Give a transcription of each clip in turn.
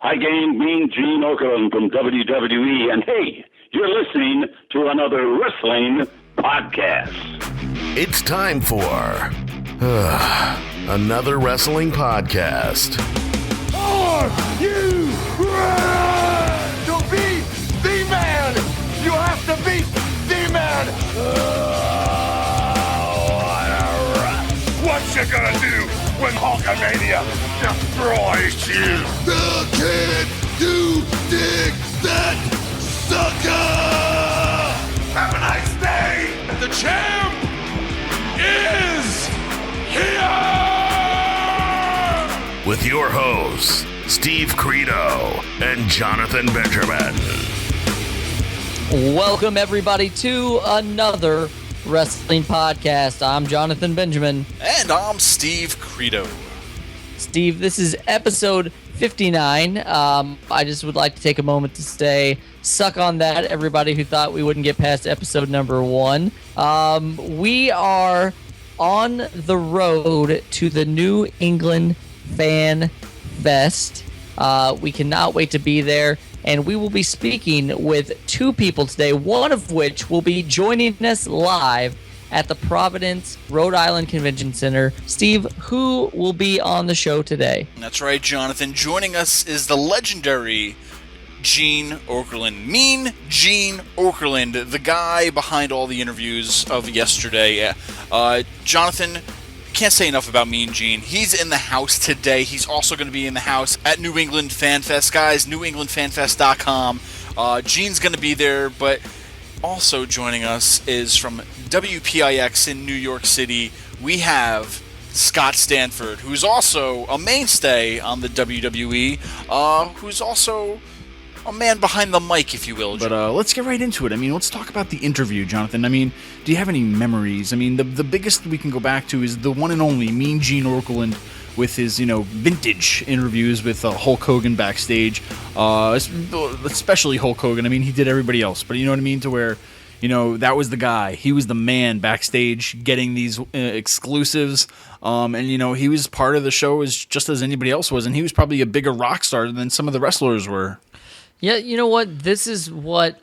I gained Mean Gene Okerlund from WWE, and hey, you're listening to another wrestling podcast. It's time for another wrestling podcast. Are you ready to be the man? You have to be the man. What you gonna do when Hulkamania destroys you? The kid you dig that sucker. Have a nice day. The champ is here. With your hosts, Steve Credo and Jonathan Benjamin. Welcome, everybody, to another wrestling podcast. I'm Jonathan Benjamin. And I'm Steve Credo. Steve, this is episode 59. I just would like to take a moment to say, suck on that, everybody who thought we wouldn't get past episode number 1. We are on the road to the New England Fan Fest. We cannot wait to be there. And we will be speaking with two people today, one of which will be joining us live at the Providence, Rhode Island Convention Center. Steve, who will be on the show today? That's right, Jonathan. Joining us is the legendary Gene Okerlund. Mean Gene Okerlund, the guy behind all the interviews of yesterday. Jonathan, can't say enough about Mean Gene. He's in the house today. He's also going to be in the house at New England Fan Fest. Guys, newenglandfanfest.com. Gene's going to be there, but also joining us is from WPIX in New York City. We have Scott Stanford, who's also a mainstay on the WWE, who's also a man behind the mic, if you will. But let's get right into it. I mean, let's talk about the interview, Jonathan. I mean, do you have any memories? I mean, the biggest we can go back to is the one and only Mean Gene Okerlund with his, vintage interviews with Hulk Hogan backstage, especially Hulk Hogan. I mean, he did everybody else, but you know what I mean? To where, that was the guy. He was the man backstage getting these exclusives. And, he was part of the show just as anybody else was, and he was probably a bigger rock star than some of the wrestlers were. Yeah, you know what? This is what,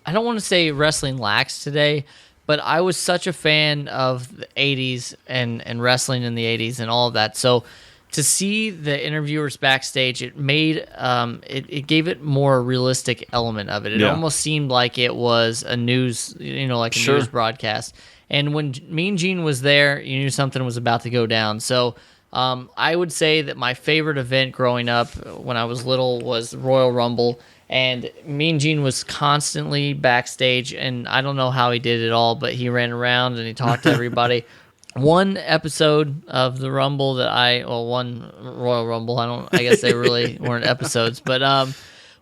I don't want to say wrestling lacks today, but I was such a fan of the 80s and wrestling in the 80s and all of that. So to see the interviewers backstage, it made, it gave it more realistic element of it. It almost seemed like it was a news, like a news broadcast. And when Mean Gene was there, you knew something was about to go down. So I would say that my favorite event growing up when I was little was Royal Rumble, and Mean Gene was constantly backstage, and I don't know how he did it all, but he ran around and he talked to everybody. One episode of the Rumble one Royal Rumble, I guess they really weren't episodes, but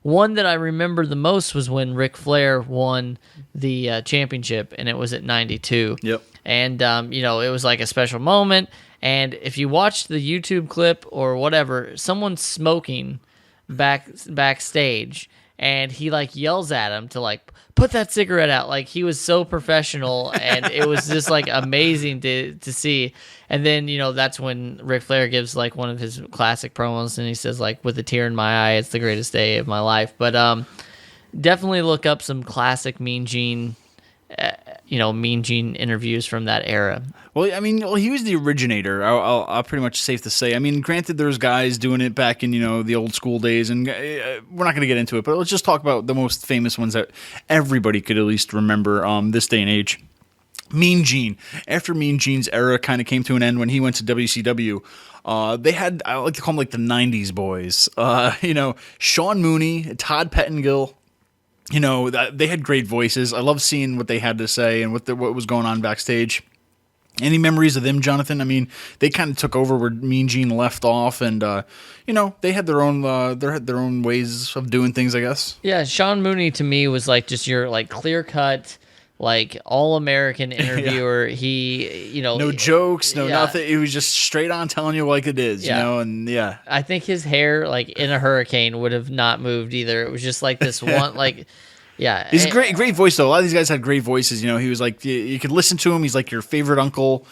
one that I remember the most was when Ric Flair won the championship, and it was at 92. Yep. And, it was like a special moment. And if you watch the YouTube clip or whatever, someone's smoking backstage, and he yells at him to put that cigarette out. He was so professional, and it was just amazing to see. And then that's when Ric Flair gives one of his classic promos, and he says with a tear in my eye, it's the greatest day of my life. But definitely look up some classic Mean Gene. Mean Gene interviews from that era. Well, I mean, he was the originator. I'll pretty much safe to say. I mean, granted, there's guys doing it back in the old school days, and we're not going to get into it. But let's just talk about the most famous ones that everybody could at least remember this day and age. Mean Gene. After Mean Gene's era kind of came to an end when he went to WCW, they had, I like to call them the '90s boys. Sean Mooney, Todd Pettengill. They had great voices. I love seeing what they had to say and what was going on backstage. Any memories of them, Jonathan? I mean, they kind of took over where Mean Gene left off, and they had their own ways of doing things, I guess. Yeah, Sean Mooney to me was just your clear cut, all American interviewer. Yeah. He, no jokes, nothing. It was just straight on telling you like it is, and yeah. I think his hair, in a hurricane, would have not moved either. It was just this one, yeah. He's a great voice though. A lot of these guys had great voices. He was you could listen to him. He's your favorite uncle.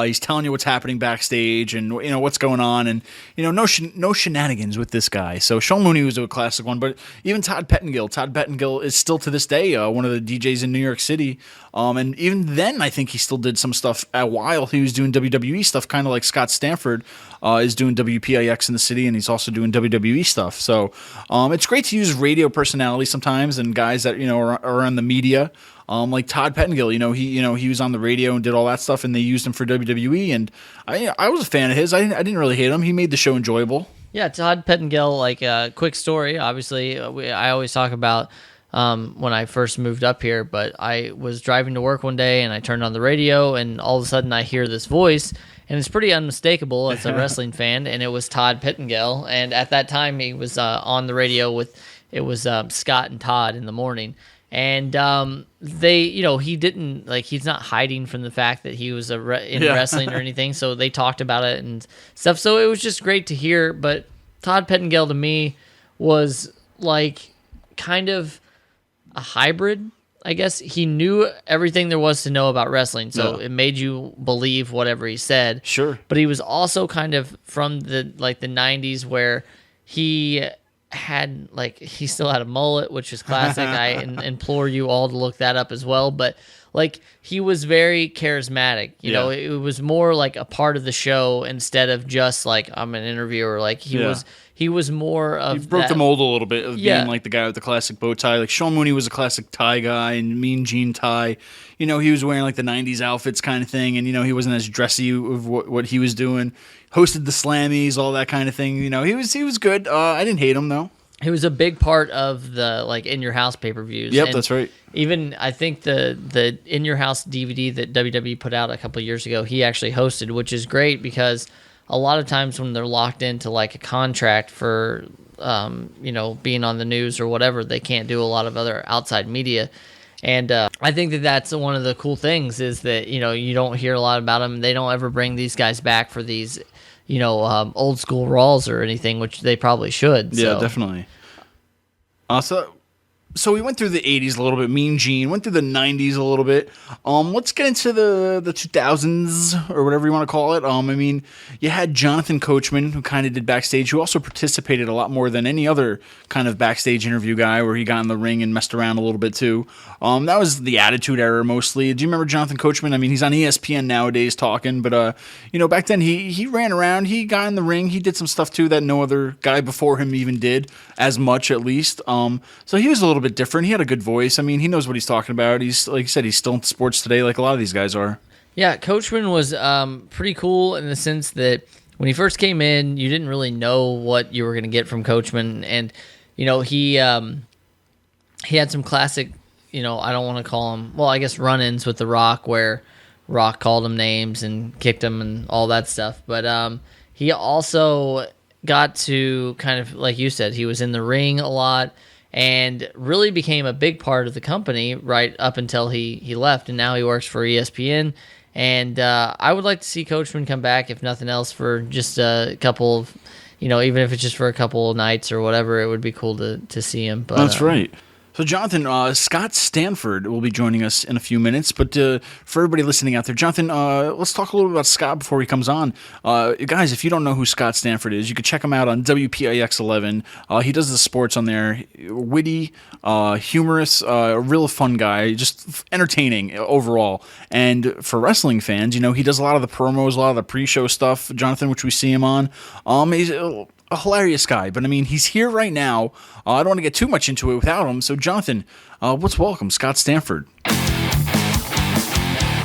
He's telling you what's happening backstage and what's going on, and no shenanigans with this guy. So Sean Mooney was a classic one, but even Todd Pettengill is still to this day one of the DJs in New York City. And even then, I think he still did some stuff while he was doing WWE stuff, kind of like Scott Stanford is doing WPIX in the city, and he's also doing WWE stuff. So it's great to use radio personalities sometimes and guys that are on the media. Like Todd Pettengill, he was on the radio and did all that stuff, and they used him for WWE. And I was a fan of his. I didn't really hate him. He made the show enjoyable. Yeah, Todd Pettengill. Like quick story. Obviously, I always talk about when I first moved up here. But I was driving to work one day, and I turned on the radio, and all of a sudden I hear this voice, and it's pretty unmistakable as a wrestling fan. And it was Todd Pettengill. And at that time, he was on the radio with Scott and Todd in the morning. And he didn't he's not hiding from the fact that he was in wrestling or anything. So they talked about it and stuff. So it was just great to hear. But Todd Pettengill to me was kind of a hybrid. I guess he knew everything there was to know about wrestling, so it made you believe whatever he said. Sure. But he was also kind of from the the 90s where he had he still had a mullet, which is classic. I implore you all to look that up as well. But he was very charismatic. It was more like a part of the show instead of just I'm an interviewer. He was more of he broke the mold a little bit of being the guy with the classic bow tie. Like Sean Mooney was a classic tie guy and Mean Gene tie. He was wearing the 90s outfits kind of thing, and he wasn't as dressy of what he was doing. Hosted the Slammies, all that kind of thing. He was good. I didn't hate him though. He was a big part of the In Your House pay-per-views. Yep, that's right. Even I think the In Your House DVD that WWE put out a couple of years ago, he actually hosted, which is great because a lot of times when they're locked into a contract for being on the news or whatever, they can't do a lot of other outside media. And I think that's one of the cool things is that you don't hear a lot about them. They don't ever bring these guys back for these old school Raws or anything, which they probably should. Yeah, definitely. So we went through the 80s a little bit, Mean Gene, went through the 90s a little bit. Let's get into the 2000s or whatever you want to call it. You had Jonathan Coachman, who kind of did backstage, who also participated a lot more than any other kind of backstage interview guy where he got in the ring and messed around a little bit too. That was the Attitude Era mostly. Do you remember Jonathan Coachman? He's on ESPN nowadays talking, but back then he ran around, he got in the ring, he did some stuff too that no other guy before him even did, as much at least. So he was a little bit different. He had a good voice. He knows what he's talking about. He's, like you said, he's still in sports today like a lot of these guys are. Yeah, Coachman was pretty cool in the sense that when he first came in, you didn't really know what you were going to get from Coachman. And, he had some classic, I don't want to call him, well, I guess run-ins with The Rock where Rock called him names and kicked him and all that stuff. But he also got to kind of, like you said, he was in the ring a lot and really became a big part of the company right up until he left, and now he works for ESPN. And I would like to see Coachman come back, if nothing else, for just a couple of, even if it's just for a couple of nights or whatever, it would be cool to see him. But, that's right. So, Jonathan, Scott Stanford will be joining us in a few minutes. But for everybody listening out there, Jonathan, let's talk a little bit about Scott before he comes on. Guys, if you don't know who Scott Stanford is, you can check him out on WPIX 11. He does the sports on there. Witty, humorous, a real fun guy, just entertaining overall. And for wrestling fans, he does a lot of the promos, a lot of the pre-show stuff, Jonathan, which we see him on. He's a hilarious guy, but he's here right now. I don't want to get too much into it without him. So, Jonathan, let's welcome Scott Stanford.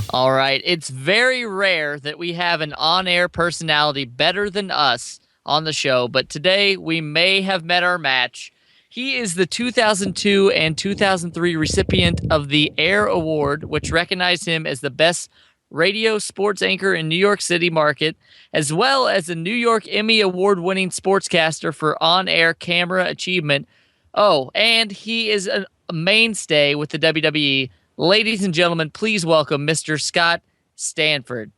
All right. It's very rare that we have an on-air personality better than us on the show, but today we may have met our match. He is the 2002 and 2003 recipient of the Air Award, which recognized him as the best radio sports anchor in New York City market, as well as a New York Emmy Award-winning sportscaster for on-air camera achievement. Oh, and he is a mainstay with the WWE. Ladies and gentlemen, please welcome Mr. Scott Stanford.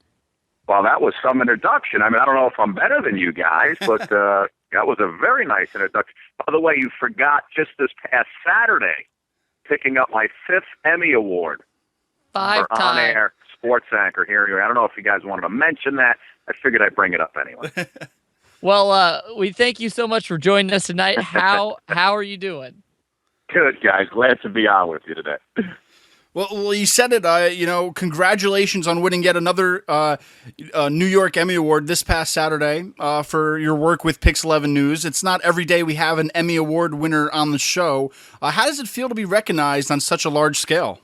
Well, that was some introduction. I don't know if I'm better than you guys, but that was a very nice introduction. By the way, you forgot just this past Saturday picking up my 5th Emmy Award. 5 for on-air sports anchor here. I don't know if you guys wanted to mention that. I figured I'd bring it up anyway. Well, we thank you so much for joining us tonight. How are you doing? Good, guys. Glad to be on with you today. Well, you said it. Congratulations on winning yet another New York Emmy Award this past Saturday for your work with Pix 11 News. It's not every day we have an Emmy Award winner on the show. How does it feel to be recognized on such a large scale?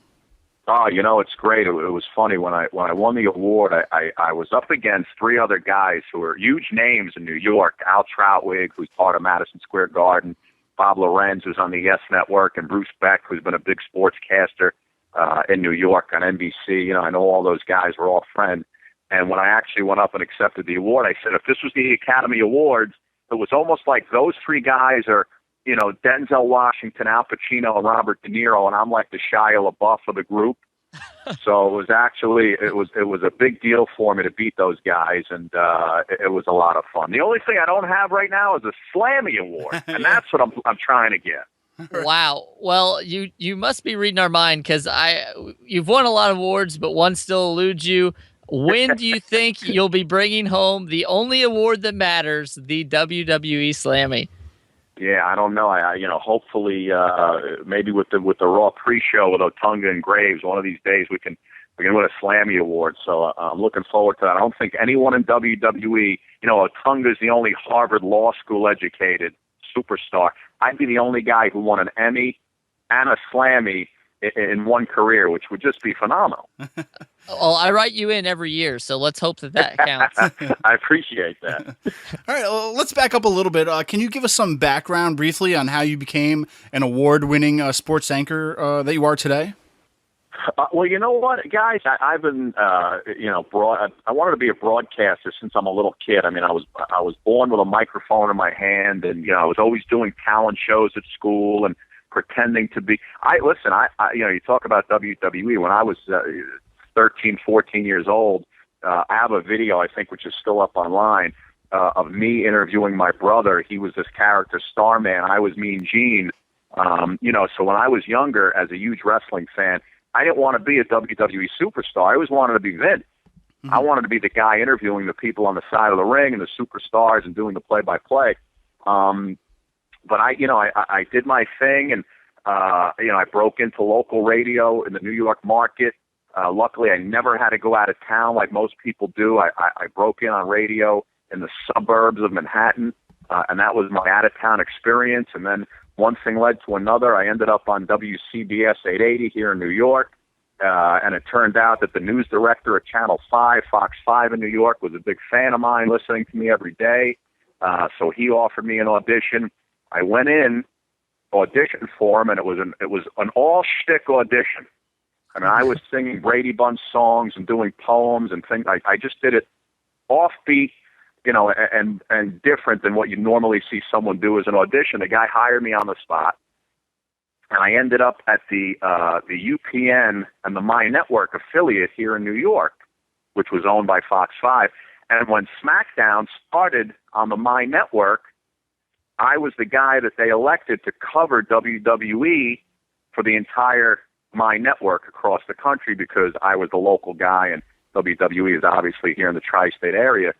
Oh, it's great. It was funny when I won the award. I was up against three other guys who are huge names in New York: Al Troutwig, who's part of Madison Square Garden, Bob Lorenz, who's on the Yes Network, and Bruce Beck, who's been a big sportscaster in New York on NBC. I know all those guys were all friends. And when I actually went up and accepted the award, I said, if this was the Academy Awards, it was almost like those three guys are, Denzel Washington, Al Pacino, and Robert De Niro, and I'm like the Shia LaBeouf of the group. So it was a big deal for me to beat those guys, and it was a lot of fun. The only thing I don't have right now is a Slammy Award, and that's what I'm trying to get. Wow. Well, you must be reading our mind, because you've won a lot of awards, but one still eludes you. When do you think you'll be bringing home the only award that matters, the WWE Slammy? Yeah, I don't know. Hopefully, maybe with the Raw pre-show with Otunga and Graves, one of these days we can win a Slammy Award. So I'm looking forward to that. I don't think anyone in WWE, Otunga is the only Harvard Law School educated superstar. I'd be the only guy who won an Emmy and a Slammy in one career, which would just be phenomenal. Well, I write you in every year, so let's hope that counts. I appreciate that. All right, well, let's back up a little bit. Can you give us some background briefly on how you became an award-winning sports anchor that you are today? Well, you know what, guys? I've been, I wanted to be a broadcaster since I'm a little kid. I mean, I was born with a microphone in my hand, and I was always doing talent shows at school and pretending to be. You talk about WWE. When I was 13, 14 years old, I have a video, I think, which is still up online, of me interviewing my brother. He was this character, Starman. I was Mean Gene. So when I was younger, as a huge wrestling fan, I didn't want to be a WWE superstar. I always wanted to be Vince. Mm-hmm. I wanted to be the guy interviewing the people on the side of the ring and the superstars and doing the play-by-play. But I did my thing, and I broke into local radio in the New York market. Luckily, I never had to go out of town like most people do. I broke in on radio in the suburbs of Manhattan, and that was my out-of-town experience. And then one thing led to another. I ended up on WCBS 880 here in New York, and it turned out that the news director at Channel 5, Fox 5 in New York, was a big fan of mine, listening to me every day. So he offered me an audition. I went in, auditioned for him, and it was an all-shtick audition. I mean, I was singing Brady Bunch songs and doing poems and things. I just did it offbeat, and different than what you normally see someone do as an audition. The guy hired me on the spot, and I ended up at the UPN and the My Network affiliate here in New York, which was owned by Fox 5. And when SmackDown started on the My Network, I was the guy that they elected to cover WWE for the entire My Network across the country, because I was the local guy, and WWE is obviously here in the tri-state area.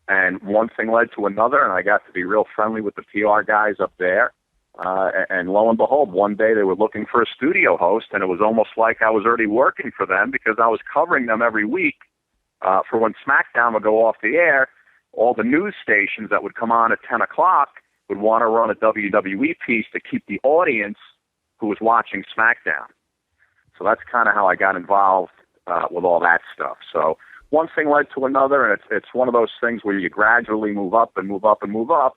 And one thing led to another, and I got to be real friendly with the PR guys up there. And lo and behold, one day they were looking for a studio host, and it was almost like I was already working for them, because I was covering them every week. For when SmackDown would go off the air, all the news stations that would come on at 10 o'clock would want to run a WWE piece to keep the audience who was watching SmackDown. So that's kind of how I got involved with all that stuff. So one thing led to another, and it's one of those things where you gradually move up and move up and move up.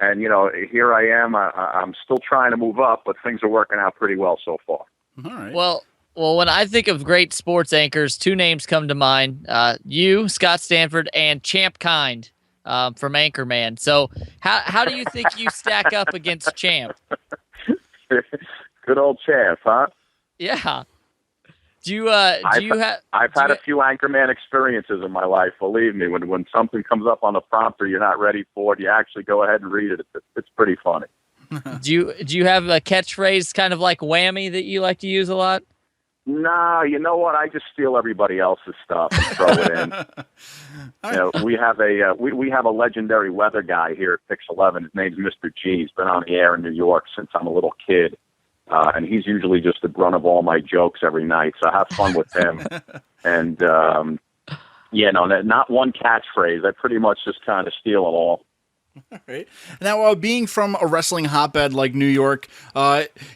And, here I am. I'm still trying to move up, but things are working out pretty well so far. All right. Well, when I think of great sports anchors, two names come to mind. You, Scott Stanford, and Champ Kind from Anchorman. So how do you think you stack up against Champ? Good old Champ, huh? Yeah. I've had a few Anchorman experiences in my life. Believe me, when something comes up on the prompter you're not ready for it, you actually go ahead and read it. It's pretty funny. Do you have a catchphrase kind of like whammy that you like to use a lot? Nah, you know what? I just steal everybody else's stuff and throw it in. We have a legendary weather guy here at Pix11. His name's Mr. G. He's been on the air in New York since I'm a little kid, and he's usually just the brunt of all my jokes every night. So I have fun with him. And not one catchphrase. I pretty much just kind of steal it all. All right. Now, being from a wrestling hotbed like New York,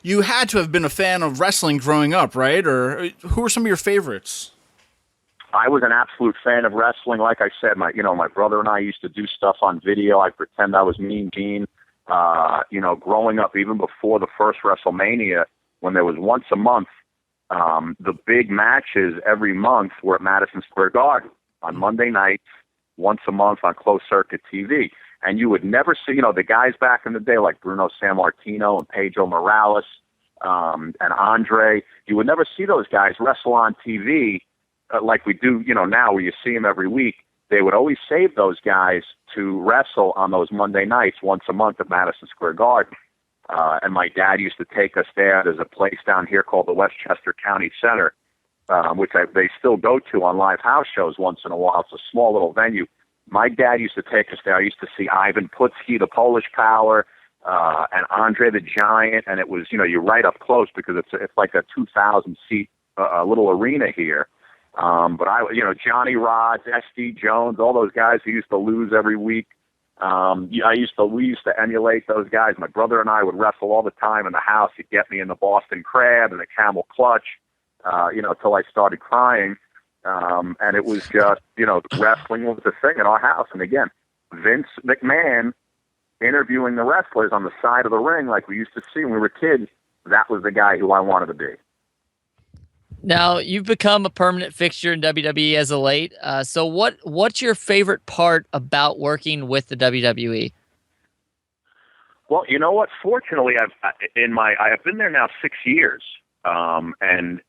you had to have been a fan of wrestling growing up, right? Or who were some of your favorites? I was an absolute fan of wrestling. Like I said, my brother and I used to do stuff on video. I pretend I was Mean Gene. Growing up, even before the first WrestleMania, when there was once a month, the big matches every month were at Madison Square Garden on Monday nights, once a month on closed circuit TV. And you would never see, the guys back in the day like Bruno Sammartino and Pedro Morales and Andre. You would never see those guys wrestle on TV like we do, now where you see them every week. They would always save those guys to wrestle on those Monday nights once a month at Madison Square Garden. And my dad used to take us there. There's a place down here called the Westchester County Center, which they still go to on live house shows once in a while. It's a small little venue. My dad used to take us there. I used to see Ivan Putski, the Polish Power, and Andre the Giant, and it was, you're right up close because it's like a 2,000-seat little arena here. But Johnny Rods, S.D. Jones, all those guys who used to lose every week. We used to emulate those guys. My brother and I would wrestle all the time in the house. He'd get me in the Boston Crab and the Camel Clutch, till I started crying. And it was just, wrestling was the thing in our house. And again, Vince McMahon interviewing the wrestlers on the side of the ring like we used to see when we were kids, that was the guy who I wanted to be. Now, you've become a permanent fixture in WWE as of late. So what's your favorite part about working with the WWE? Well, you know what? Fortunately, I've been there now 6 years. And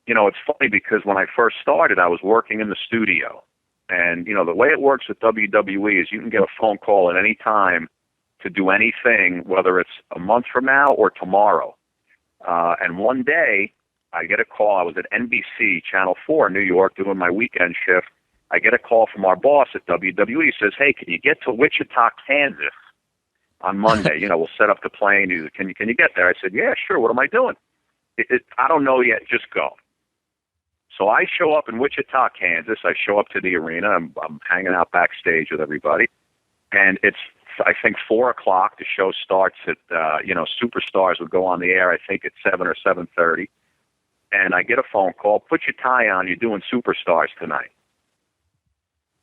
it's funny because when I first started, I was working in the studio. And, the way it works with WWE is you can get a phone call at any time to do anything, whether it's a month from now or tomorrow. And one day, I get a call. I was at NBC, Channel 4 in New York, doing my weekend shift. I get a call from our boss at WWE. He says, hey, can you get to Wichita, Kansas on Monday? We'll set up the plane. He said, can you get there? I said, yeah, sure. What am I doing? I don't know yet. Just go. So I show up in Wichita, Kansas. I show up to the arena. I'm hanging out backstage with everybody. And it's, I think, 4 o'clock. The show starts at, Superstars would go on the air, I think, at 7 or 7:30. And I get a phone call, put your tie on, you're doing Superstars tonight.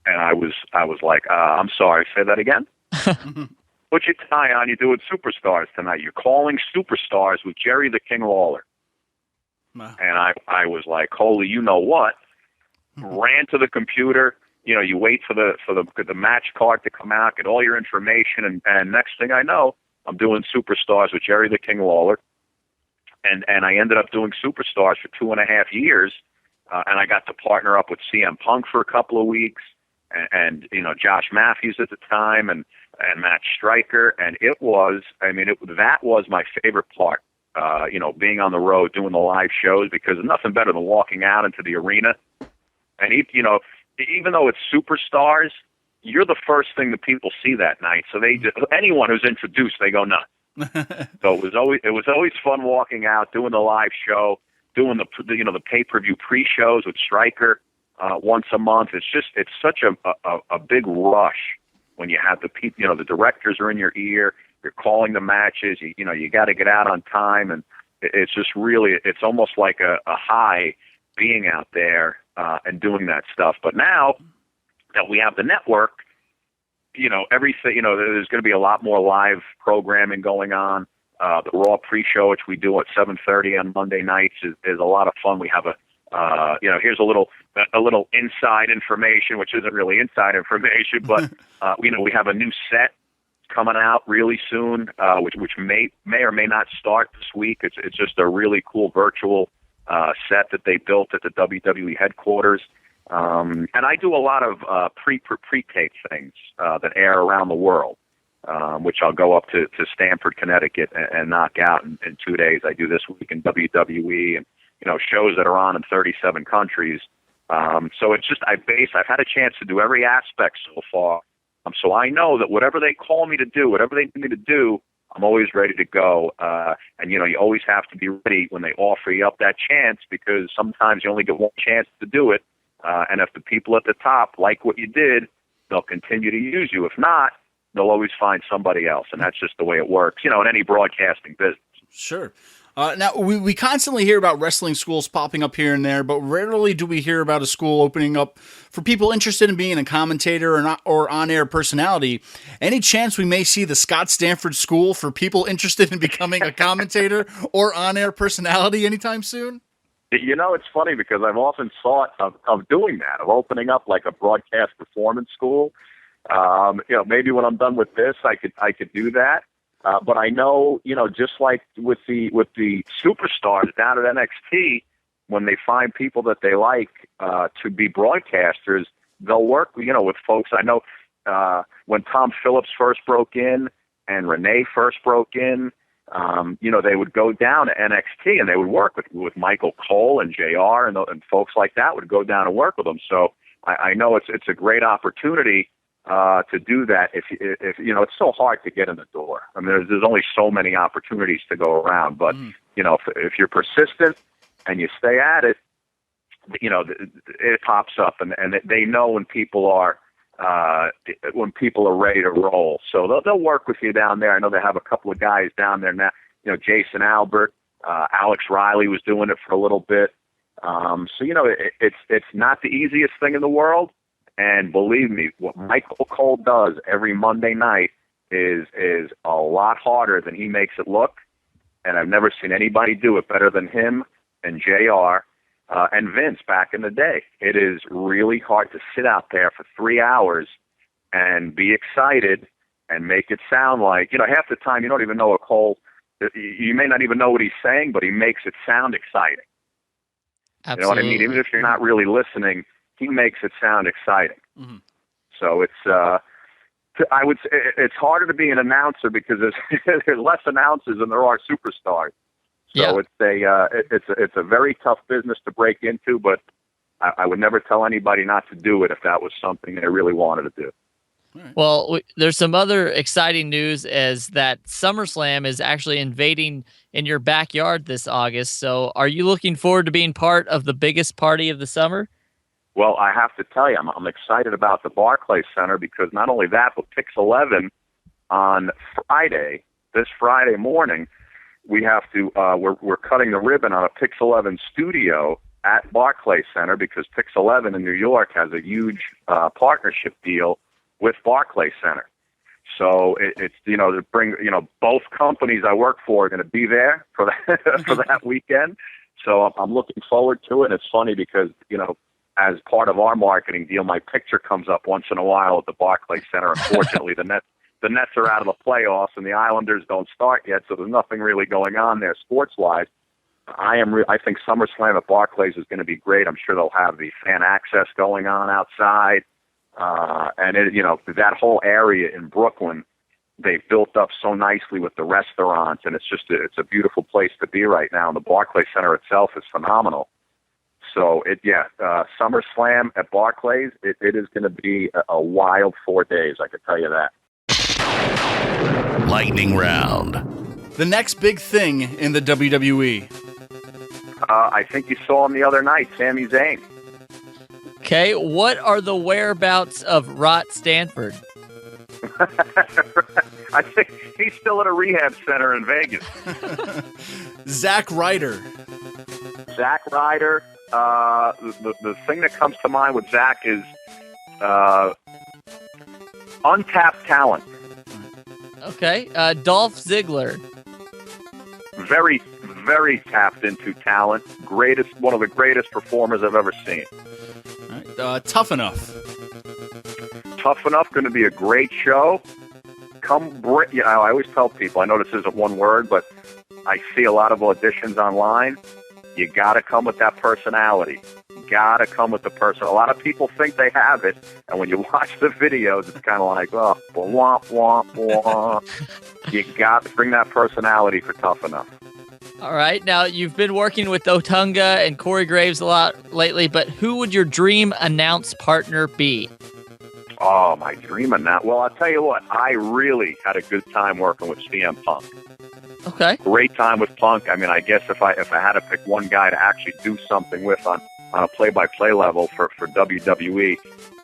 And I was like, I'm sorry, say that again? Put your tie on, you're doing Superstars tonight. You're calling Superstars with Jerry the King Lawler. Wow. And I was like, holy, you know what? Ran to the computer. You wait for the match card to come out, get all your information, and next thing I know, I'm doing Superstars with Jerry the King Lawler. And I ended up doing Superstars for 2.5 years, and I got to partner up with CM Punk for a couple of weeks, and Josh Matthews at the time, and Matt Stryker, and that was my favorite part. Being on the road, doing the live shows, because there's nothing better than walking out into the arena, and even though it's Superstars, you're the first thing that people see that night. So anyone who's introduced, they go nuts. So it was always fun walking out, doing the live show, doing the pay-per-view pre-shows with Stryker once a month. It's such a big rush when you have the directors are in your ear, you're calling the matches, you got to get out on time, and it's just really, it's almost like a high being out there and doing that stuff. But now that we have the network, everything, there's going to be a lot more live programming going on. The Raw pre-show, which we do at 7:30 on Monday nights, is a lot of fun. We have here's a little inside information, which isn't really inside information, but we have a new set coming out really soon, which may or may not start this week. It's just a really cool virtual set that they built at the WWE headquarters. And I do a lot of pre-tape things that air around the world, which I'll go up to Stamford, Connecticut, and knock out in 2 days. I do this week in WWE, and shows that are on in 37 countries. So it's just, I've had a chance to do every aspect so far. So I know that whatever they call me to do, whatever they need me to do, I'm always ready to go. And you always have to be ready when they offer you up that chance, because sometimes you only get one chance to do it. And if the people at the top like what you did, they'll continue to use you. If not, they'll always find somebody else. And that's just the way it works, in any broadcasting business. Sure. Now, we constantly hear about wrestling schools popping up here and there, but rarely do we hear about a school opening up for people interested in being a commentator or on-air personality. Any chance we may see the Scott Stanford School for people interested in becoming a commentator or on-air personality anytime soon? It's funny because I've often thought of doing that, of opening up like a broadcast performance school. Maybe when I'm done with this, I could do that. But I know, just like with the superstars down at NXT, when they find people that they like to be broadcasters, they'll work, with folks. I know when Tom Phillips first broke in and Renee first broke in, they would go down to NXT and they would work with Michael Cole and JR and folks like that would go down and work with them. So I know it's a great opportunity to do that. If it's so hard to get in the door. I mean, there's only so many opportunities to go around. But if you're persistent and you stay at it, it pops up, and they know when people are ready to roll. So they'll work with you down there. I know they have a couple of guys down there now. Jason Albert, Alex Riley was doing it for a little bit. It's not the easiest thing in the world. And believe me, what Michael Cole does every Monday night is a lot harder than he makes it look. And I've never seen anybody do it better than him and JR and Vince back in the day. It is really hard to sit out there for 3 hours and be excited and make it sound like, half the time you don't even know what Cole, you may not even know what he's saying, but he makes it sound exciting. Absolutely. You know what I mean? Even if you're not really listening, he makes it sound exciting. Mm-hmm. So I would say it's harder to be an announcer because there's less announcers than there are superstars. So it's a very tough business to break into, but I would never tell anybody not to do it if that was something they really wanted to do. Right. Well, there's some other exciting news as that SummerSlam is actually invading in your backyard this August. So are you looking forward to being part of the biggest party of the summer? Well, I have to tell you, I'm excited about the Barclays Center because not only that, but Pix 11 on Friday, this Friday morning, we have to, we're cutting the ribbon on a Pix 11 studio at Barclays Center because Pix 11 in New York has a huge partnership deal with Barclays Center. So it's to bring, both companies I work for are going to be there for that, for that weekend. So I'm looking forward to it. And it's funny because, as part of our marketing deal, my picture comes up once in a while at the Barclays Center. Unfortunately, the Nets are out of the playoffs and the Islanders don't start yet, so there's nothing really going on there sports-wise. I think SummerSlam at Barclays is going to be great. I'm sure they'll have the fan access going on outside, and that whole area in Brooklyn, they've built up so nicely with the restaurants, and it's a beautiful place to be right now. And the Barclays Center itself is phenomenal. So SummerSlam at Barclays, it is going to be a wild 4 days. I can tell you that. Lightning round. The next big thing in the WWE. I think you saw him the other night, Sami Zayn. Okay, what are the whereabouts of Scott Stanford? I think he's still at a rehab center in Vegas. Zack Ryder. Zack Ryder. The thing that comes to mind with Zack is untapped talent. Okay, Dolph Ziggler. Very, very tapped into talent. One of the greatest performers I've ever seen. All right. Tough Enough. Tough Enough, going to be a great show. I always tell people, I know this isn't one word, but I see a lot of auditions online. You got to come with that personality. Got to come with the person. A lot of people think they have it, and when you watch the videos, it's kind of like, oh, womp, womp, womp. You got to bring that personality for Tough Enough. All right. Now, you've been working with Otunga and Corey Graves a lot lately, but who would your dream announce partner be? Oh, my dream announce. Well, I'll tell you what. I really had a good time working with CM Punk. Okay. Great time with Punk. I mean, I guess if I had to pick one guy to actually do something with on a play-by-play level for WWE,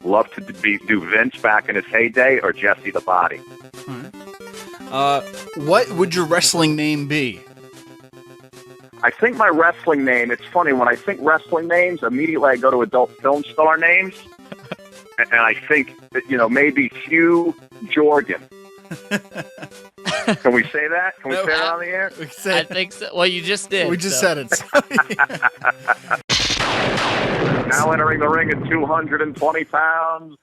love to do Vince back in his heyday or Jesse the Body. What would your wrestling name be? I think my wrestling name, it's funny, when I think wrestling names, immediately I go to adult film star names. And I think, maybe Hugh Jordan. Can we say that? Can we say that on the air? I think so. Well, you just did. We just said it. Now entering the ring at 220 pounds.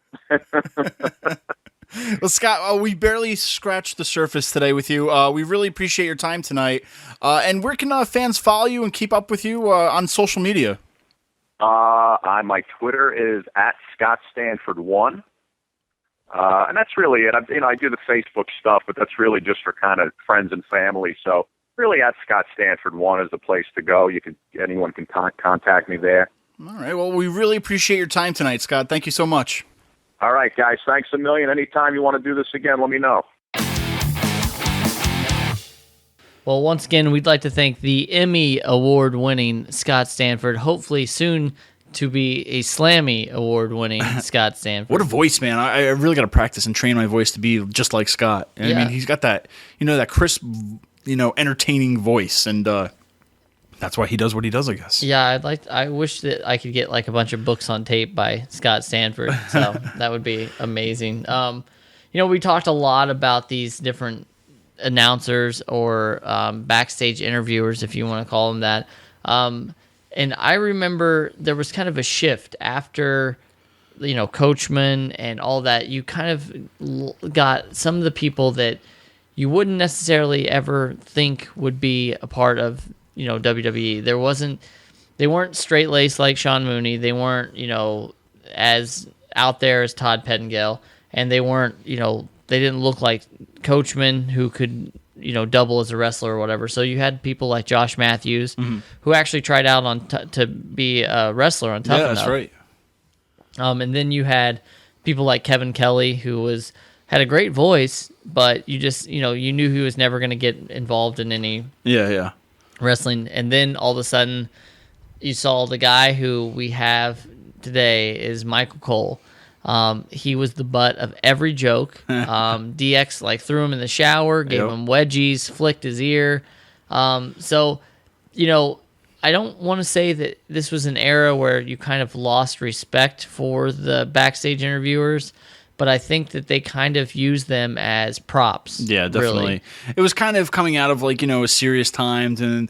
Well, Scott, we barely scratched the surface today with you. We really appreciate your time tonight. And where can fans follow you and keep up with you on social media? My Twitter is at Scott Stanford 1. And that's really it. I do the Facebook stuff, but that's really just for kind of friends and family. So really at Scott Stanford 1 is the place to go. Anyone can contact me there. All right. Well, we really appreciate your time tonight, Scott. Thank you so much. All right, guys. Thanks a million. Anytime you want to do this again, let me know. Well, once again, we'd like to thank the Emmy Award-winning Scott Stanford, hopefully soon to be a Slammy Award-winning Scott Stanford. What a voice, man. I really got to practice and train my voice to be just like Scott. I mean, he's got that, that crisp, entertaining voice, and that's why he does what he does, I guess. Yeah, I wish that I could get like a bunch of books on tape by Scott Stanford. So that would be amazing. We talked a lot about these different announcers or backstage interviewers, if you want to call them that. And I remember there was kind of a shift after, Coachman and all that. You kind of got some of the people that you wouldn't necessarily ever think would be a part of, WWE. They weren't straight-laced like Sean Mooney. They weren't, as out there as Todd Pettengill. And they weren't, they didn't look like Coachman who could, double as a wrestler or whatever. So you had people like Josh Matthews who actually tried out to be a wrestler on Tough Enough. Yeah, that's right. And then you had people like Kevin Kelly who had a great voice, but you just, you knew he was never going to get involved in any wrestling. And then all of a sudden you saw the guy who we have today is Michael Cole. He was the butt of every joke. DX threw him in the shower, gave him wedgies, flicked his ear. So, I don't want to say that this was an era where you kind of lost respect for the backstage interviewers, but I think that they kind of used them as props. Yeah, definitely. Really. It was kind of coming out of a serious times, and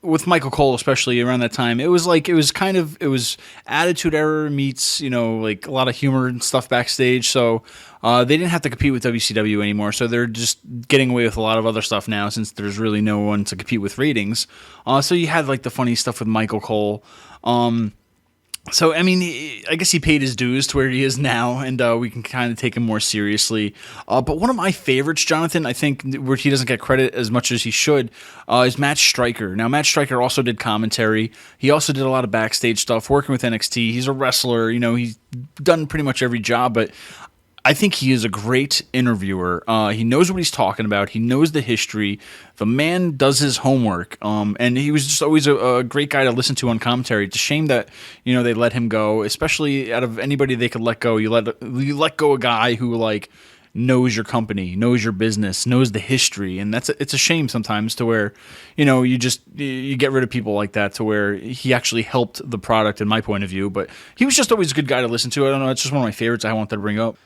with Michael Cole, especially around that time, it was Attitude Era meets, a lot of humor and stuff backstage. So they didn't have to compete with WCW anymore. So they're just getting away with a lot of other stuff now since there's really no one to compete with ratings. So you had the funny stuff with Michael Cole. So, I mean, I guess he paid his dues to where he is now, and we can kind of take him more seriously. But one of my favorites, Jonathan, I think, where he doesn't get credit as much as he should, is Matt Striker. Now, Matt Striker also did commentary. He also did a lot of backstage stuff, working with NXT. He's a wrestler. He's done pretty much every job, but I think he is a great interviewer. He knows what he's talking about. He knows the history. The man does his homework. And he was just always a great guy to listen to on commentary. It's a shame that they let him go. Especially out of anybody they could let go, you let go a guy who knows your company, knows your business, knows the history, and it's a shame sometimes to where you get rid of people like that to where he actually helped the product in my point of view. But he was just always a good guy to listen to. I don't know. It's just one of my favorites I wanted to bring up.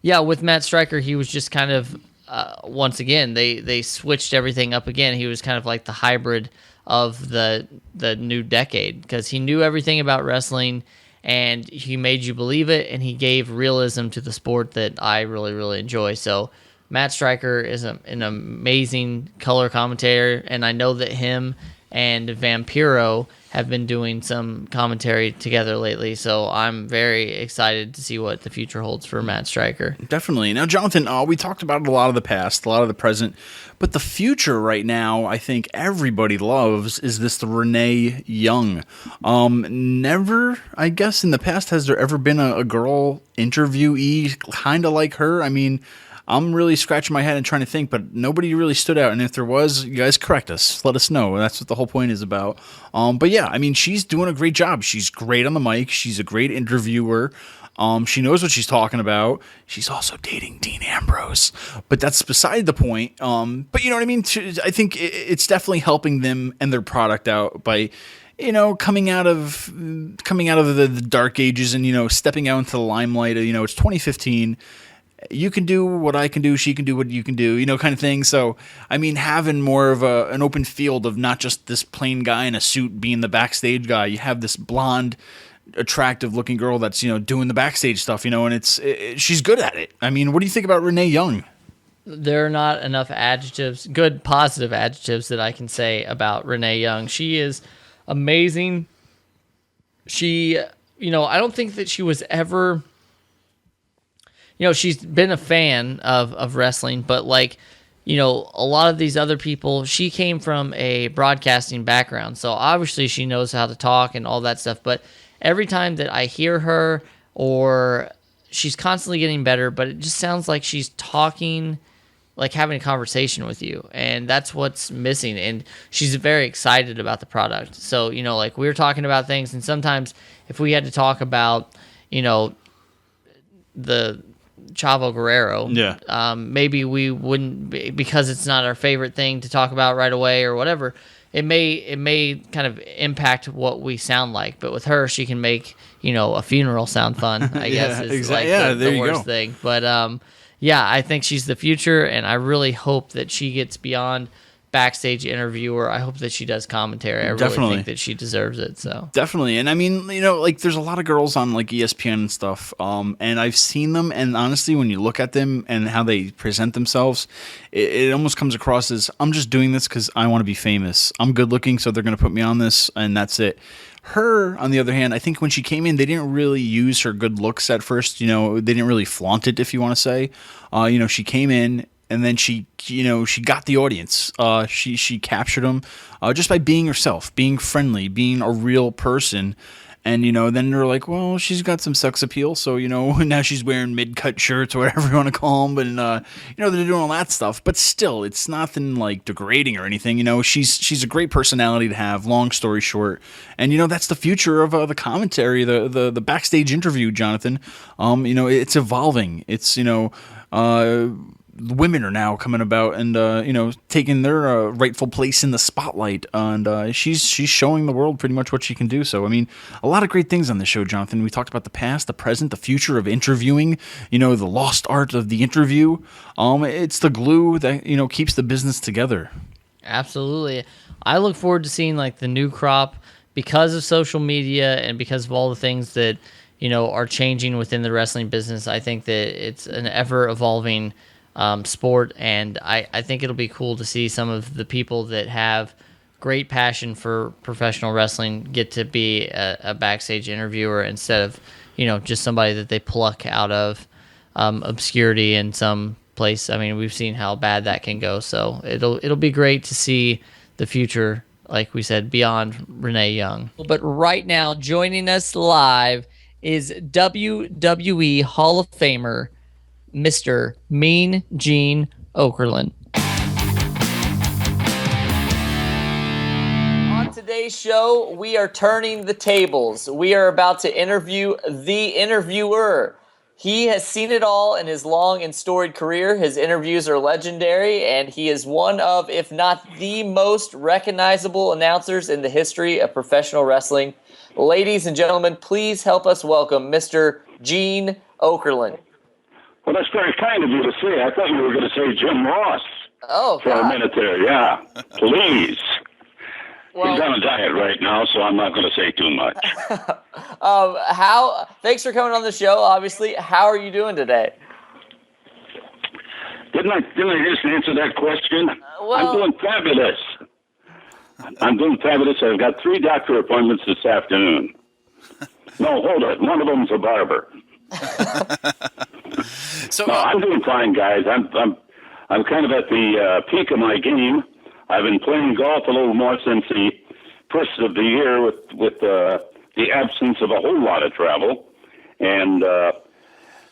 Yeah, with Matt Striker, he was just kind of, once again, they switched everything up again. He was kind of like the hybrid of the new decade because he knew everything about wrestling and he made you believe it, and he gave realism to the sport that I really, really enjoy. So Matt Striker is an amazing color commentator, and I know that him and Vampiro have been doing some commentary together lately, so I'm very excited to see what the future holds for Matt Stryker. Definitely. Now, Jonathan, we talked about a lot of the past, a lot of the present, but the future right now, I think everybody loves, is this the Renee Young. Never, I guess, in the past, has there ever been a girl interviewee kind of like her? I mean, I'm really scratching my head and trying to think, but nobody really stood out. And if there was, you guys correct us. Let us know. That's what the whole point is about. But yeah, I mean, she's doing a great job. She's great on the mic. She's a great interviewer. She knows what she's talking about. She's also dating Dean Ambrose, but that's beside the point. But you know what I mean? I think it's definitely helping them and their product out by, coming out of the dark ages and, stepping out into the limelight. It's 2015. You can do what I can do, she can do what you can do, kind of thing. So, I mean, having more of an open field of not just this plain guy in a suit being the backstage guy. You have this blonde, attractive-looking girl that's, doing the backstage stuff, and she's good at it. I mean, what do you think about Renee Young? There are not enough adjectives, good, positive adjectives that I can say about Renee Young. She is amazing. She, I don't think that she was ever... she's been a fan of wrestling, but a lot of these other people, she came from a broadcasting background. So obviously she knows how to talk and all that stuff. But every time that I hear her, or she's constantly getting better, but it just sounds like she's talking, like having a conversation with you. And that's what's missing. And she's very excited about the product. So, we were talking about things, and sometimes if we had to talk about, the Chavo Guerrero. Yeah. Maybe we wouldn't, because it's not our favorite thing to talk about right away or whatever. It may kind of impact what we sound like, but with her, she can make a funeral sound fun. I guess is exactly. the worst thing. But I think she's the future, and I really hope that she gets beyond backstage interviewer. I hope that she does commentary. I really think that she deserves it. So definitely. And I mean, there's a lot of girls on ESPN and stuff. And I've seen them, and honestly, when you look at them and how they present themselves, it almost comes across as, I'm just doing this because I want to be famous. I'm good looking, so they're going to put me on this, and that's it. Her, on the other hand, I think when she came in, they didn't really use her good looks at first. They didn't really flaunt it, if you want to say. She came in, and then she got the audience. She captured them just by being herself, being friendly, being a real person. And, then they're like, well, she's got some sex appeal. So, now she's wearing mid-cut shirts or whatever you want to call them. But, they're doing all that stuff. But still, it's nothing degrading or anything. She's a great personality to have, long story short. And, that's the future of the commentary, the backstage interview, Jonathan. It's evolving. It's, women are now coming about and taking their rightful place in the spotlight, and she's showing the world pretty much what she can do. So I mean, a lot of great things on this show, Jonathan. We talked about the past, the present, the future of interviewing, the lost art of the interview. It's the glue that keeps the business together. Absolutely. I look forward to seeing the new crop, because of social media and because of all the things that are changing within the wrestling business. I think that it's an ever evolving sport, and I think it'll be cool to see some of the people that have great passion for professional wrestling get to be a backstage interviewer instead of just somebody that they pluck out of obscurity in some place. I mean, we've seen how bad that can go, so it'll be great to see the future, like we said, beyond Renee Young. But right now, joining us live is WWE Hall of Famer Mr. Mean Gene Okerlund. On today's show, we are turning the tables. We are about to interview the interviewer. He has seen it all in his long and storied career. His interviews are legendary, and he is one of, if not the most recognizable announcers in the history of professional wrestling. Ladies and gentlemen, please help us welcome Mr. Gene Okerlund. Well, that's very kind of you to say. I thought you were going to say Jim Ross for a minute there. Yeah, please. Well, he's on a diet right now, so I'm not going to say too much. Thanks for coming on the show, obviously. How are you doing today? Didn't I just answer that question? Well, I'm doing fabulous. I'm doing fabulous. I've got 3 doctor appointments this afternoon. No, hold it. One of them's a barber. So no, I'm doing fine, guys. I'm kind of at the peak of my game. I've been playing golf a little more since the first of the year with the absence of a whole lot of travel. And,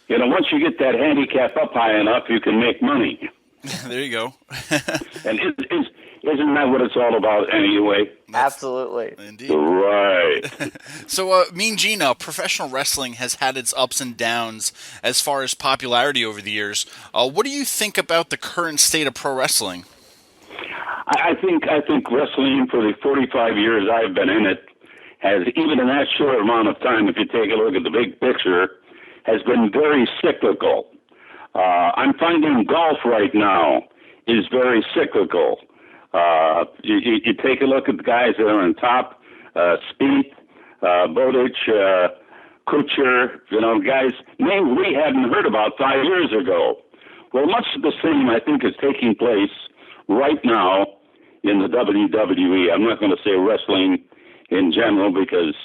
once you get that handicap up high enough, you can make money. There you go. And isn't that what it's all about anyway? Absolutely. Indeed. Right. So, Mean Gene, professional wrestling has had its ups and downs as far as popularity over the years. What do you think about the current state of pro wrestling? I think wrestling, for the 45 years I've been in it, has, even in that short amount of time, if you take a look at the big picture, has been very cyclical. I'm finding golf right now is very cyclical. You take a look at the guys that are on top, Spieth, Bodic, Kuchar, guys names we hadn't heard about 5 years ago. Well, much of the same, I think, is taking place right now in the WWE. I'm not going to say wrestling in general, because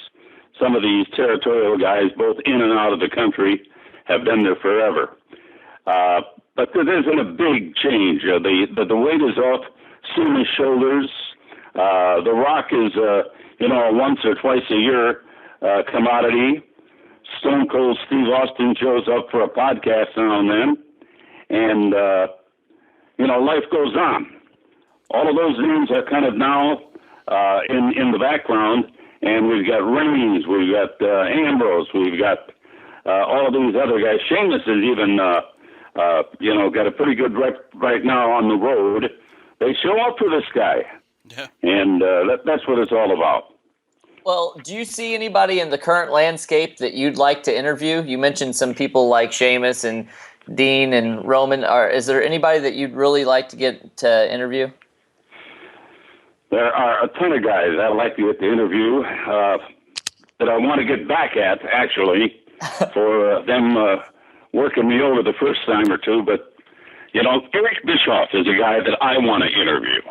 some of these territorial guys, both in and out of the country, have been there forever. But there isn't a big change. The weight is off Cena's shoulders. The Rock is, a once or twice a year commodity. Stone Cold Steve Austin shows up for a podcast now and then. And, life goes on. All of those names are kind of now in the background, and we've got Reigns, we've got Ambrose, we've got all of these other guys. Sheamus is even, got a pretty good rep right now on the road. They show up for this guy, and that's what it's all about. Well, do you see anybody in the current landscape that you'd like to interview? You mentioned some people like Sheamus and Dean and Roman. Is there anybody that you'd really like to get to interview? There are a ton of guys I'd like to get to interview that I want to get back at, actually, for them working me over the first time or two. But, Eric Bischoff is a guy that I want to interview.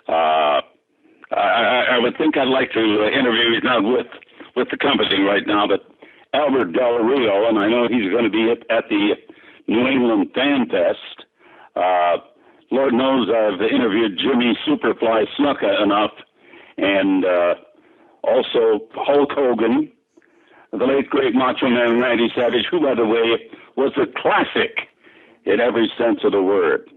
I would think I'd like to interview. He's not with the company right now, but Albert Del Rio, and I know he's going to be at the New England Fan Fest. Lord knows I've interviewed Jimmy Superfly Snuka enough, and also Hulk Hogan, the late great Macho Man Randy Savage, who, by the way, was a classic in every sense of the word.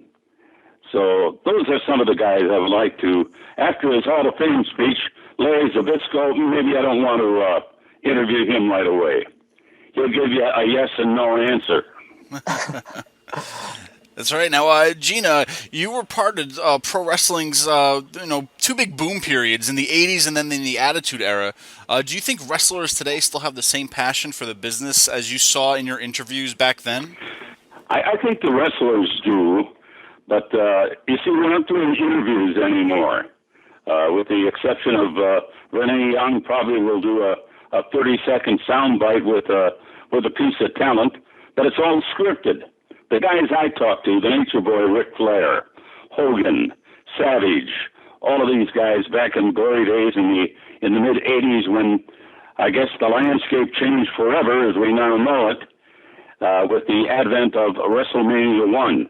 So those are some of the guys I would like to, after his Hall of Fame speech, Larry Zbyszko, maybe I don't want to interview him right away. He'll give you a yes and no answer. That's right. Now, Gina, you were part of pro wrestling's, two big boom periods in the 80s and then in the Attitude Era. Do you think wrestlers today still have the same passion for the business as you saw in your interviews back then? I think the wrestlers do, but you see, we're not doing interviews anymore. With the exception of Renee Young, probably will do a 30-second soundbite with a piece of talent, but it's all scripted. The guys I talked to, the Nature Boy, Ric Flair, Hogan, Savage, all of these guys back in the glory days in the mid-'80s, when I guess the landscape changed forever as we now know it, with the advent of WrestleMania 1.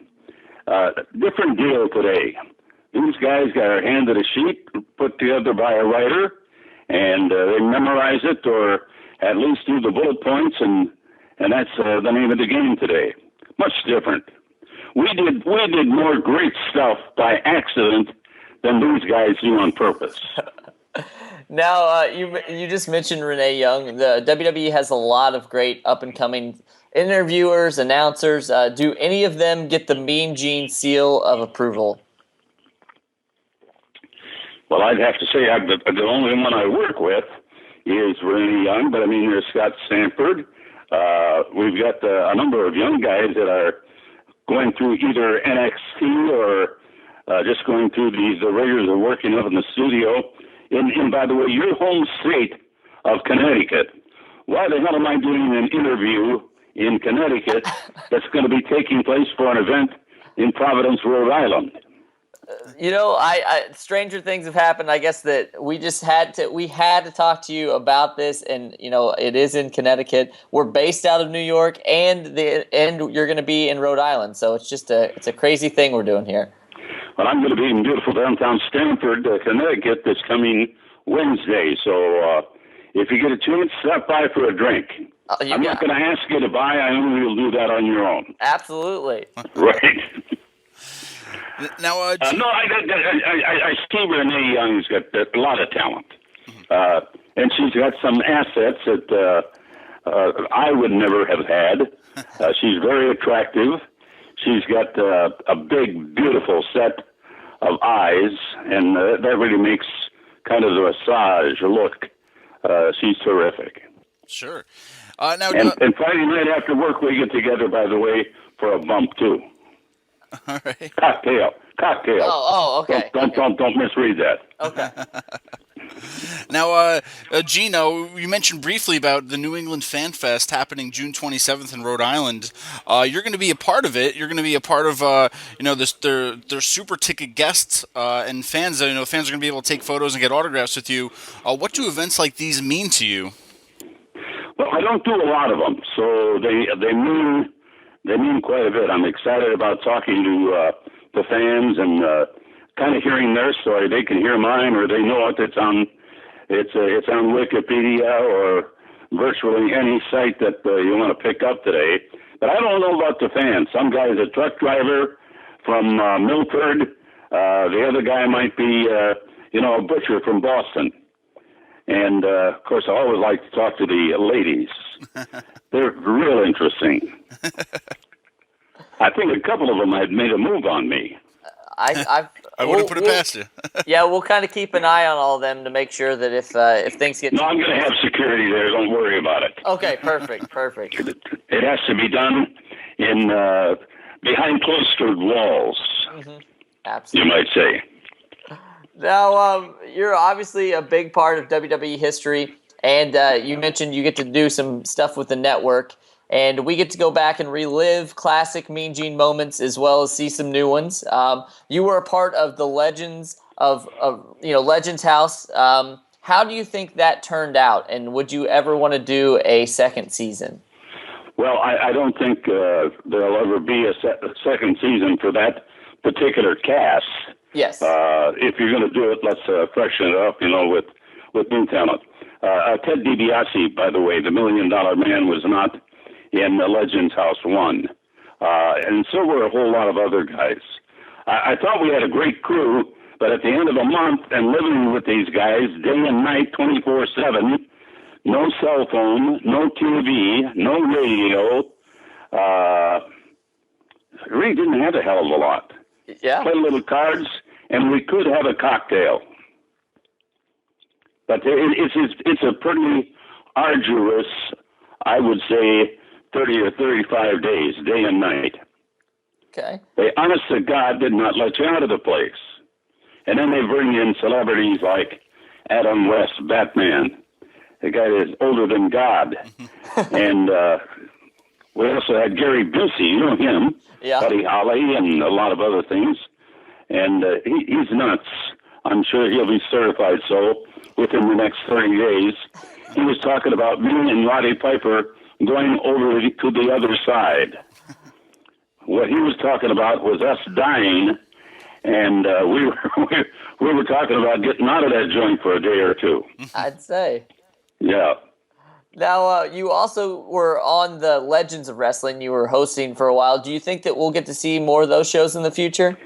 Different deal today. These guys got handed a sheet put together by a writer, and they memorize it or at least do the bullet points, and that's the name of the game today. Much different. We did more great stuff by accident than these guys do on purpose. Now, you just mentioned Renee Young. The WWE has a lot of great up-and-coming interviewers, announcers. Do any of them get the Mean Gene seal of approval? Well, I'd have to say the only one I work with is Renee Young, but I mean, there's Scott Stanford. We've got a number of young guys that are going through either NXT or just going through the rigors of working up in the studio. And by the way, your home state of Connecticut, why the hell am I doing an interview in Connecticut that's going to be taking place for an event in Providence, Rhode Island? Stranger things have happened. I guess that we had to talk to you about this, and it is in Connecticut. We're based out of New York, and you're going to be in Rhode Island. So it's a crazy thing we're doing here. Well, I'm going to be in beautiful downtown Stanford, Connecticut, this coming Wednesday. So if you get a chance, stop by for a drink. I'm not going to ask you to buy. I know you'll do that on your own. Absolutely. Right. Now, I see Renee Young's got a lot of talent, and she's got some assets that I would never have had. She's very attractive. She's got a big, beautiful set of eyes, and that really makes kind of the massage look. She's terrific. Sure. And Friday night after work, we get together, by the way, for a bump, too. All right. Cocktail. Oh, okay. Don't misread that. Okay. Now, Gino, you mentioned briefly about the New England Fan Fest happening June 27th in Rhode Island. You're going to be a part of it. You're going to be a part of, their super ticket guests and fans. Fans are going to be able to take photos and get autographs with you. What do events like these mean to you? Well, I don't do a lot of them, so they mean quite a bit. I'm excited about talking to the fans and kind of hearing their story. They can hear mine, or they know it. It's on Wikipedia or virtually any site that you want to pick up today. But I don't know about the fans. Some guy's a truck driver from Milford. The other guy might be, a butcher from Boston. And, of course, I always like to talk to the ladies. They're real interesting. I think a couple of them had made a move on me. I wouldn't put it past you. Yeah, we'll kind of keep an eye on all of them to make sure that if things get... No, I'm going to have security there. Don't worry about it. Okay, perfect. It has to be done in behind cloistered walls, Absolutely. you might say. Now, you're obviously a big part of WWE history, and you mentioned you get to do some stuff with the network, and we get to go back and relive classic Mean Gene moments as well as see some new ones. You were a part of the Legends of Legends House. How do you think that turned out, and would you ever want to do a second season? Well, I don't think there'll ever be a second season for that particular cast. Yes. If you're going to do it, let's freshen it up, with new talent. Ted DiBiase, by the way, the $1 Million Man, was not in the Legends House 1. And so were a whole lot of other guys. I thought we had a great crew, but at the end of the month and living with these guys day and night, 24/7, no cell phone, no TV, no radio, really didn't have a hell of a lot. Yeah. Play little cards, and we could have a cocktail. But it's a pretty arduous, I would say, 30 or 35 days, day and night. Okay. They, honest to God, did not let you out of the place. And then they bring in celebrities like Adam West, Batman, the guy that's older than God. And we also had Gary Busey, you know him, Buddy Holly, and a lot of other things. And he's nuts. I'm sure he'll be certified so within the next 30 days. He was talking about me and Roddy Piper going over to the other side. What he was talking about was us dying, and we were talking about getting out of that joint for a day or two. I'd say. Yeah. Now, you also were on the Legends of Wrestling. You were hosting for a while. Do you think that we'll get to see more of those shows in the future?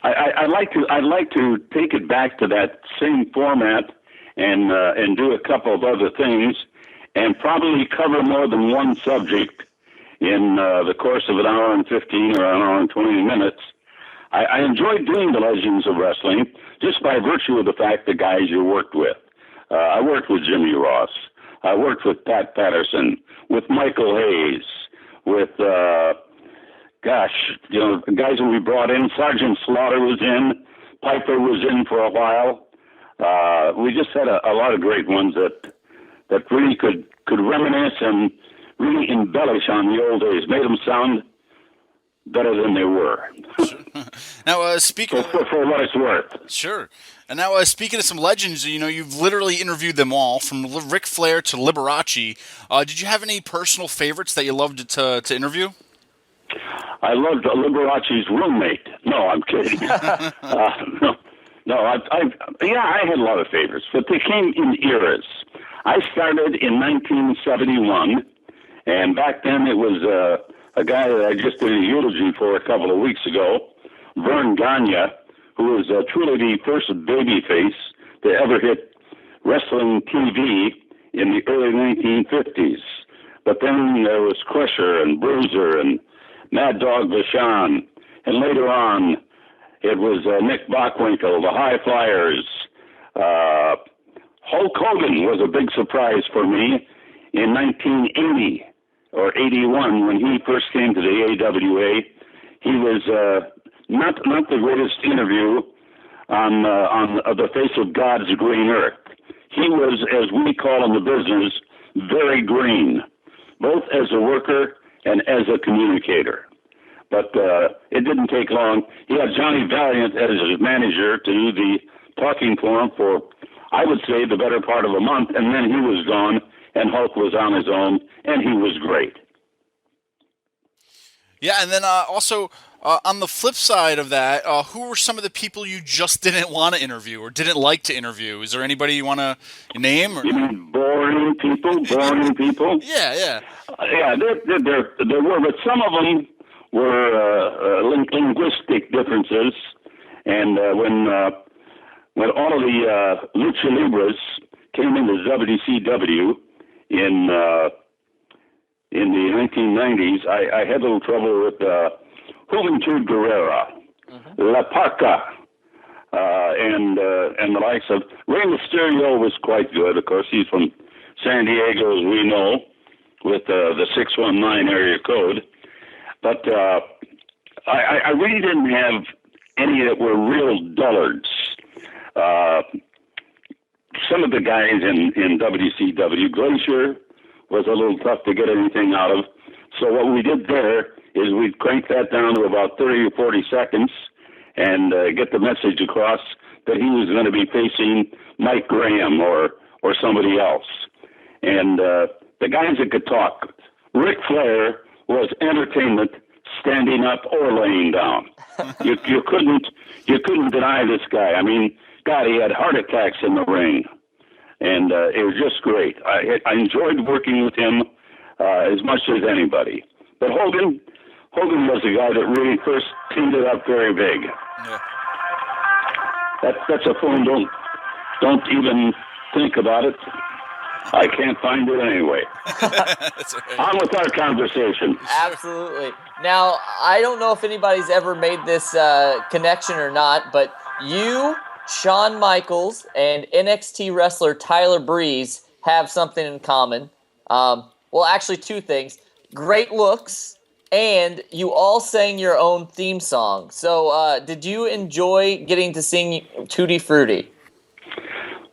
I'd like to take it back to that same format and do a couple of other things, and probably cover more than one subject in the course of an hour and 15 or an hour and 20 minutes. I enjoyed doing the Legends of Wrestling just by virtue of the fact the guys you worked with. I worked with Jimmy Ross. I worked with Pat Patterson, with Michael Hayes, with, guys that we brought in. Sergeant Slaughter was in. Piper was in for a while. We just had a lot of great ones that really could reminisce and really embellish on the old days, made them sound better than they were. Now, for what it's worth. Sure. And now, speaking of some legends, you've literally interviewed them all, from Ric Flair to Liberace. Did you have any personal favorites that you loved to interview? I loved Liberace's roommate. No, I'm kidding. I had a lot of favorites, but they came in eras. I started in 1971, and back then it was a guy that I just did a eulogy for a couple of weeks ago, Vern Gagne, who was truly the first babyface to ever hit wrestling TV in the early 1950s. But then there was Crusher and Bruiser and Mad Dog Vachon, and later on it was Nick Bockwinkel, the High Flyers. Hulk Hogan was a big surprise for me in 1980 or 81 when he first came to the AWA. He was not the greatest interview on the face of God's green earth. He was, as we call in the business, very green, both as a worker and as a communicator. But it didn't take long. He had Johnny Valiant as his manager to do the talking for him for, I would say, the better part of a month, and then he was gone, and Hulk was on his own, and he was great. Yeah, and then also, on the flip side of that, who were some of the people you just didn't want to interview or didn't like to interview? Is there anybody you want to name? Or? You mean boring people? Boring people? Yeah. Yeah, there were, but some of them were linguistic differences, and when all of the lucha libras came into WCW in the 1990s, I had a little trouble with Juventud Guerrera, La Parca, and the likes of Rey Mysterio was quite good. Of course, he's from San Diego, as we know, with the 619 area code. But I really didn't have any that were real dullards. Some of the guys in WCW, Glacier was a little tough to get anything out of. So what we did there is we'd crank that down to about 30 or 40 seconds and get the message across that he was going to be facing Mike Graham or somebody else. And the guys that could talk, Ric Flair was entertainment standing up or laying down. You couldn't deny this guy. I mean, God, he had heart attacks in the ring, and it was just great. I enjoyed working with him as much as anybody. But Hogan was the guy that really first teamed it up very big. Yeah. That's a phone. Don't even think about it. I can't find it anyway. That's right. On with our conversation. Absolutely. Now, I don't know if anybody's ever made this connection or not, but you, Shawn Michaels, and NXT wrestler Tyler Breeze have something in common. Well, actually, two things. Great looks, and you all sang your own theme song. So did you enjoy getting to sing Tutti Frutti?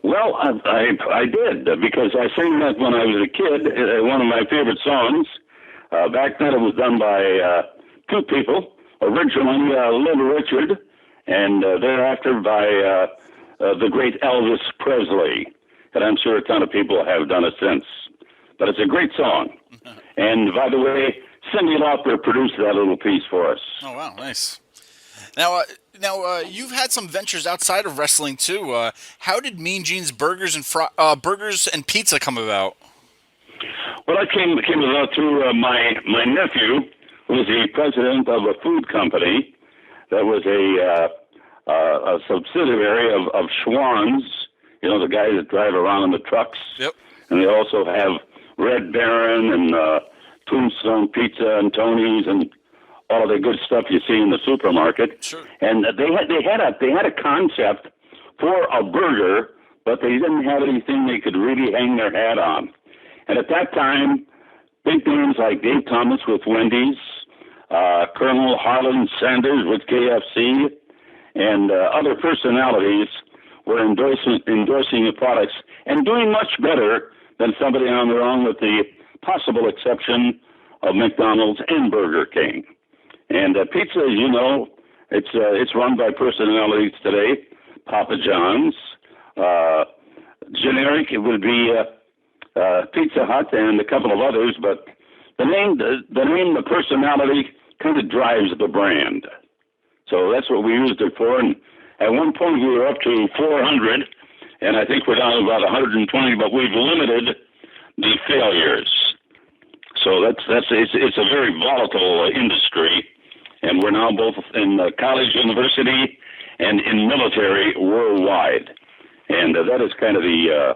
Well, I did, because I sang that when I was a kid, one of my favorite songs. Back then it was done by two people, originally Little Richard, and thereafter by the great Elvis Presley. And I'm sure a ton of people have done it since. But it's a great song. And by the way, Cyndi Lauper produced that little piece for us. Oh, wow, nice. Now, you've had some ventures outside of wrestling too. How did Mean Gene's Burgers and Pizza come about? Well, it came about through my nephew, who was the president of a food company that was a subsidiary of Schwann's. You know, the guys that drive around in the trucks. Yep. And they also have Red Baron and Tombstone Pizza and Tony's and all the good stuff you see in the supermarket. Sure. And they had a concept for a burger, but they didn't have anything they could really hang their hat on. And at that time, big names like Dave Thomas with Wendy's, Colonel Harlan Sanders with KFC, and other personalities were endorsing the products and doing much better than somebody on their own, with the possible exception of McDonald's and Burger King. And pizza, as you know, It's run by personalities today. Papa John's. Generic, it would be Pizza Hut and a couple of others, but the name, the personality kind of drives the brand. So that's what we used it for. And at one point we were up to 400, and I think we're down to about 120, but we've limited the failures. So it's a very volatile industry, and we're now both in college, university, and in military worldwide. And that is kind of the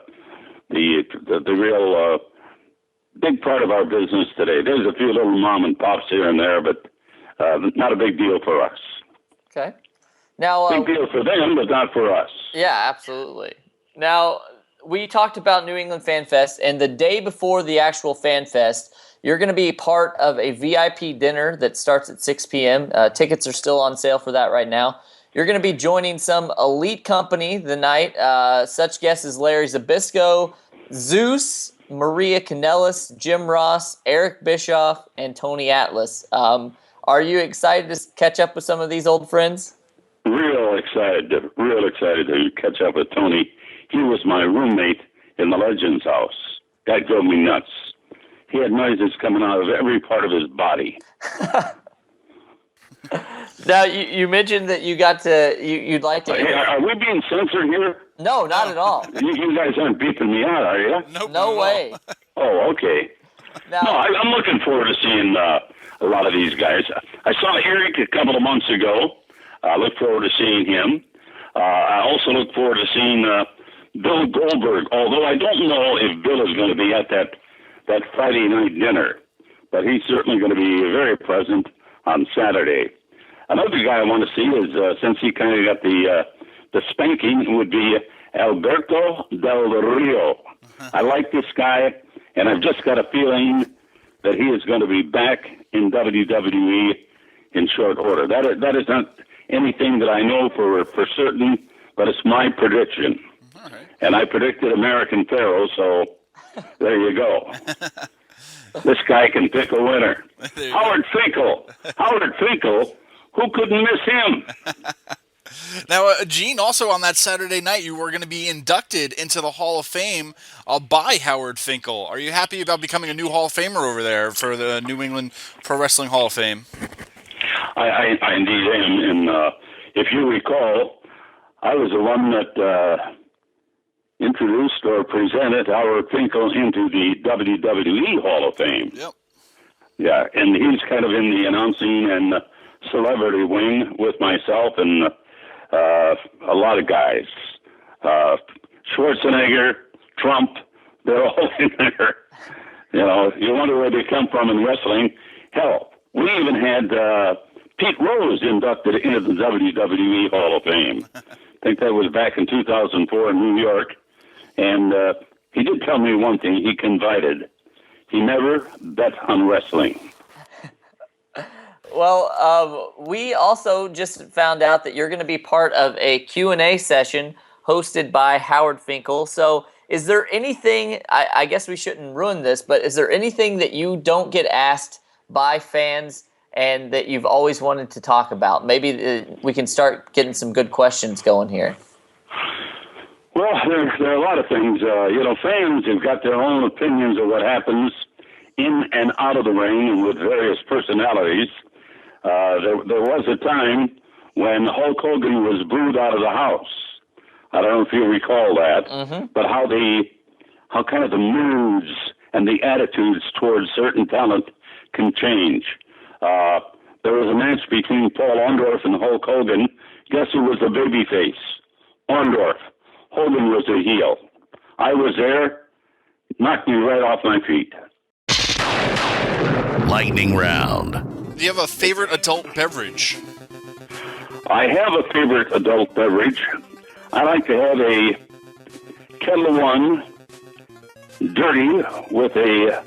real big part of our business today. There's a few little mom and pops here and there, but not a big deal for us. Okay. Now, big deal for them, but not for us. Yeah, absolutely. Now, we talked about New England Fan Fest, and the day before the actual Fan Fest, you're going to be part of a VIP dinner that starts at 6 p.m. Tickets are still on sale for that right now. You're going to be joining some elite company the night. Such guests as Larry Zbyszko, Zeus, Maria Kanellis, Jim Ross, Eric Bischoff, and Tony Atlas. Are you excited to catch up with some of these old friends? Real excited to catch up with Tony. He was my roommate in the Legends house. That drove me nuts. He had noises coming out of every part of his body. Now, you mentioned that you got to, you'd like to... Hey, are we being censored here? No, not at all. You guys aren't beeping me out, are you? Nope, no way. Oh, okay. Now, No, I'm looking forward to seeing a lot of these guys. I saw Eric a couple of months ago. I look forward to seeing him. I also look forward to seeing Bill Goldberg, although I don't know if Bill is going to be at that Friday night dinner, but he's certainly going to be very present on Saturday. Another guy I want to see is, since he kind of got the spanking, would be Alberto Del Rio. I like this guy, and I've just got a feeling that he is going to be back in WWE in short order. That is not anything that I know for certain, but it's my prediction. All right. And I predicted American Pharaoh, so there you go. This guy can pick a winner. Howard Finkel, who couldn't miss him? Now, Gene, also on that Saturday night, you were going to be inducted into the Hall of Fame by Howard Finkel. Are you happy about becoming a new Hall of Famer over there for the New England Pro Wrestling Hall of Fame? I indeed am. And if you recall, I was the one that introduced or presented Howard Finkel into the WWE Hall of Fame. Yep. Yeah, and he's kind of in the announcing and celebrity wing with myself and a lot of guys. Schwarzenegger, Trump, they're all in there. You know, you wonder where they come from in wrestling. Hell, we even had Pete Rose inducted into the WWE Hall of Fame. I think that was back in 2004 in New York. And he did tell me one thing. He confided. He never bet on wrestling. well, we also just found out that you're going to be part of a Q&A session hosted by Howard Finkel. So is there anything, I guess we shouldn't ruin this, but is there anything that you don't get asked by fans and that you've always wanted to talk about? Maybe we can start getting some good questions going here. Well, there are a lot of things. Fans have got their own opinions of what happens in and out of the ring and with various personalities. There was a time when Hulk Hogan was booed out of the house. I don't know if you recall that, but how kind of the moods and the attitudes towards certain talent can change. There was a match between Paul Orndorff and Hulk Hogan. Guess who was the babyface? Orndorff. Hogan was the heel. I was there, knocked me right off my feet. Lightning round. Do you have a favorite adult beverage? I have a favorite adult beverage. I like to have a Kettle One dirty with a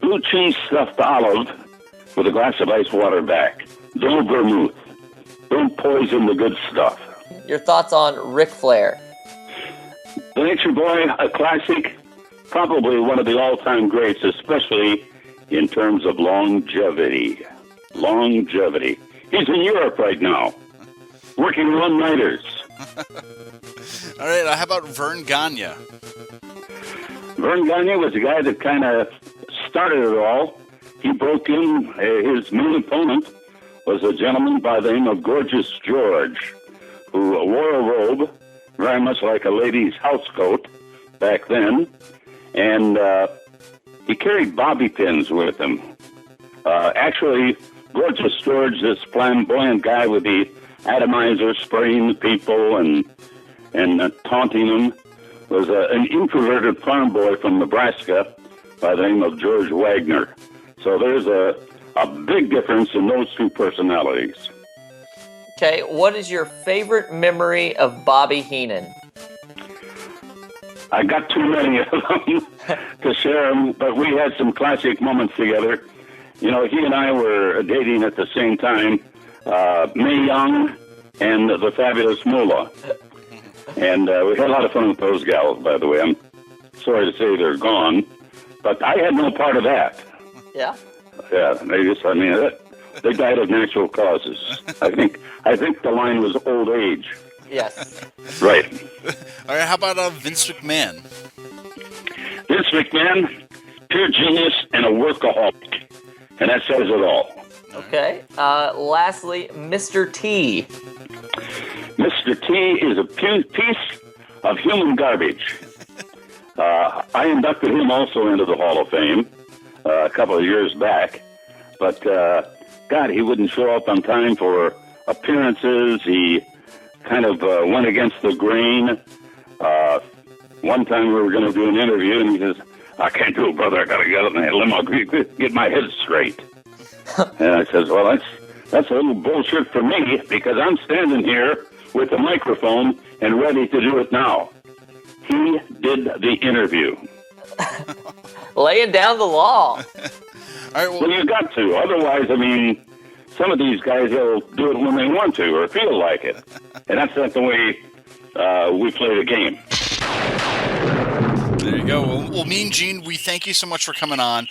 blue cheese stuffed olive with a glass of ice water back. No vermouth. Don't poison the good stuff. Your thoughts on Ric Flair? The Nature Boy, a classic, probably one of the all-time greats, especially in terms of longevity. Longevity. He's in Europe right now, working one-nighters. All right, how about Vern Gagne? Vern Gagne was the guy that kind of started it all. He broke in. His main opponent was a gentleman by the name of Gorgeous George, who wore a robe, very much like a lady's housecoat back then, and he carried bobby pins with him. Actually, Gorgeous George, this flamboyant guy with the atomizer spraying people and taunting them, was an introverted farm boy from Nebraska by the name of George Wagner. So there's a big difference in those two personalities. Okay, what is your favorite memory of Bobby Heenan? I got too many of them to share them, but we had some classic moments together. You know, he and I were dating at the same time, Mae Young and the fabulous Moolah. And we had a lot of fun with those gals, by the way. I'm sorry to say they're gone, but I had no part of that. Yeah? Yeah, they died of natural causes. I think the line was old age. Yes. Right. All right, how about Vince McMahon? Vince McMahon, pure genius and a workaholic. And that says it all. Okay. Lastly, Mr. T. Mr. T is a piece of human garbage. I inducted him also into the Hall of Fame a couple of years back. But, God, he wouldn't show up on time for appearances. He kind of went against the grain. One time we were going to do an interview, and he says, I can't do it, brother. I got to get up in that limo, get my head straight. And I says, well, that's a little bullshit for me, because I'm standing here with the microphone and ready to do it now. He did the interview. Laying down the law. All right, Well, you got to. Otherwise, some of these guys, they'll do it when they want to or feel like it. And that's not the way we play the game. There you go. Well, Mean Gene, we thank you so much for coming on.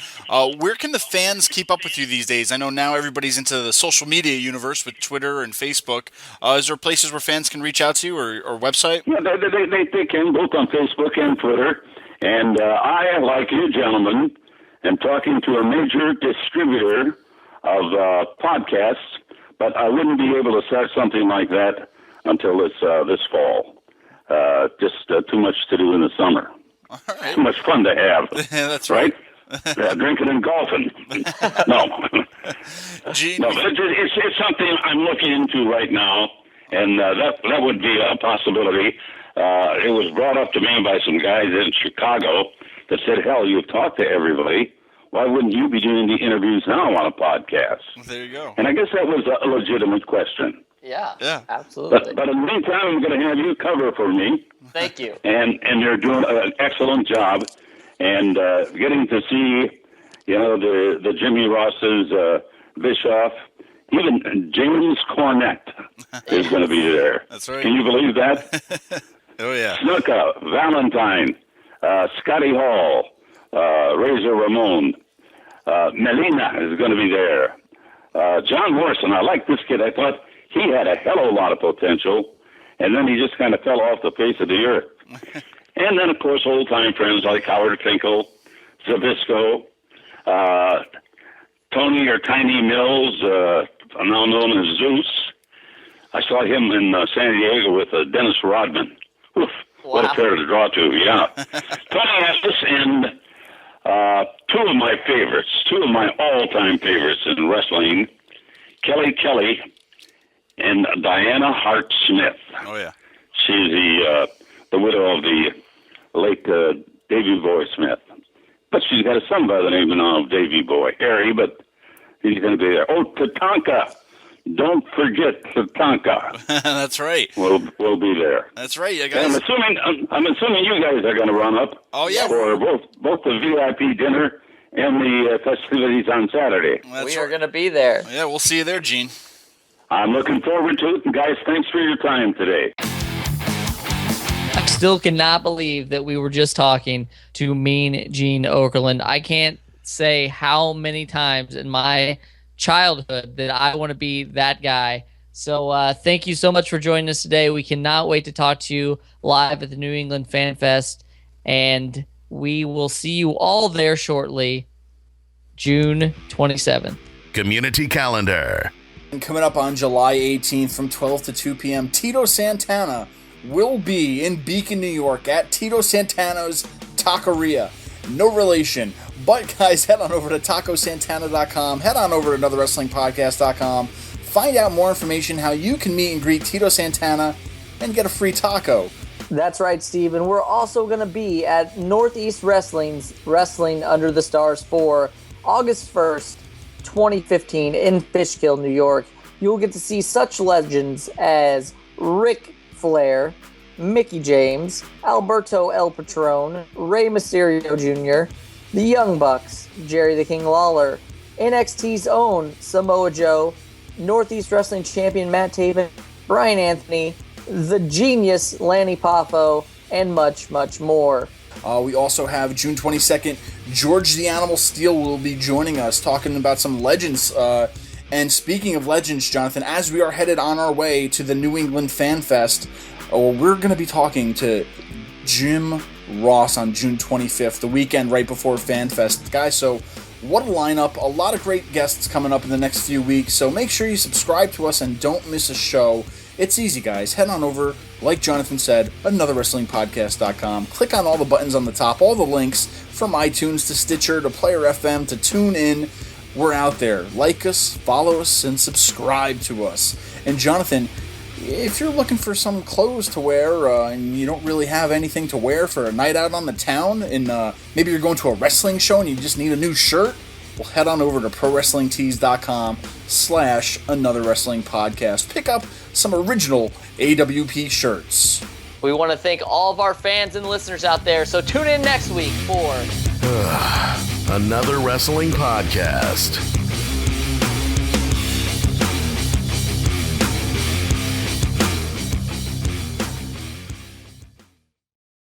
Where can the fans keep up with you these days? I know now everybody's into the social media universe with Twitter and Facebook. Is there places where fans can reach out to you or website? Yeah, they can, both on Facebook and Twitter. And I, like you gentlemen, am talking to a major distributor of podcasts, but I wouldn't be able to start something like that until this fall. Just too much to do in the summer. All right. Too much fun to have. Yeah, that's right. Drinking and golfing. No. Gene, No, it's something I'm looking into right now, and that would be a possibility. It was brought up to me by some guys in Chicago that said, hell, you've talked to everybody. Why wouldn't you be doing the interviews now on a podcast? there you go. And I guess that was a legitimate question. Yeah, absolutely. But in the meantime, I'm going to have you cover for me. Thank you. And you're doing an excellent job. And getting to see, the Jimmy Rosses, Bischoff, even James Cornette is going to be there. That's right. Can you believe that? Oh, yeah. Snuka, Valentine, Scotty Hall, Razor Ramon, Melina is going to be there. John Morrison, I like this kid. I thought he had a hell of a lot of potential, and then he just kind of fell off the face of the earth. And then, of course, old-time friends like Howard Finkel, Zabisco, Tony or Tiny Mills, now known as Zeus. I saw him in San Diego with Dennis Rodman. Oof, what a pair to draw to, yeah. Tony Estes and two of my all-time favorites in wrestling, Kelly Kelly and Diana Hart Smith. Oh, yeah. She's the widow of the late Davy Boy Smith. But she's got a son by the name of Davy Boy, Harry, but he's going to be there. Oh, Tatanka. Don't forget Tatanka. That's right. We'll be there. That's right, you And guys. I'm assuming you guys are going to run up. Oh, yeah. For both the VIP dinner and the festivities on Saturday. We are going to be there. Yeah, we'll see you there, Gene. I'm looking forward to it. And guys, thanks for your time today. I still cannot believe that we were just talking to Mean Gene Okerlund. I can't say how many times in my childhood that I want to be that guy. So thank you so much for joining us today. We cannot wait to talk to you live at the New England Fan Fest, and we will see you all there shortly, June 27th. Community calendar. And coming up on July 18th from 12 to 2 p.m., Tito Santana will be in Beacon, New York at Tito Santana's Taqueria. No relation. But, guys, head on over to tacosantana.com. Head on over to anotherwrestlingpodcast.com. Find out more information how you can meet and greet Tito Santana and get a free taco. That's right, Steve. And we're also going to be at Northeast Wrestling's Wrestling Under the Stars for August 1st, 2015 in Fishkill, New York. You'll get to see such legends as Ric Flair, Mickie James, Alberto El Patron, Rey Mysterio Jr., the Young Bucks, Jerry the King Lawler, NXT's own Samoa Joe, Northeast Wrestling Champion Matt Taven, Brian Anthony, the genius Lanny Poffo, and much, much more. We also have June 22nd, George the Animal Steele will be joining us, talking about some legends. And speaking of legends, Jonathan, as we are headed on our way to the New England Fan Fest, we're going to be talking to Jim Ross on June 25th, the weekend right before Fan Fest. Guys, so what a lineup. A lot of great guests coming up in the next few weeks, so make sure you subscribe to us and don't miss a show. It's easy, guys. Head on over, like Jonathan said, anotherwrestlingpodcast.com. Click on all the buttons on the top, all the links from iTunes to Stitcher to Player FM to TuneIn. We're out there. Like us, follow us, and subscribe to us. And Jonathan, if you're looking for some clothes to wear and you don't really have anything to wear for a night out on the town, and maybe you're going to a wrestling show and you just need a new shirt, well, head on over to ProWrestlingTees.com/anotherwrestlingpodcast. Pick up some original AWP shirts. We want to thank all of our fans and listeners out there, so tune in next week for Another Wrestling Podcast.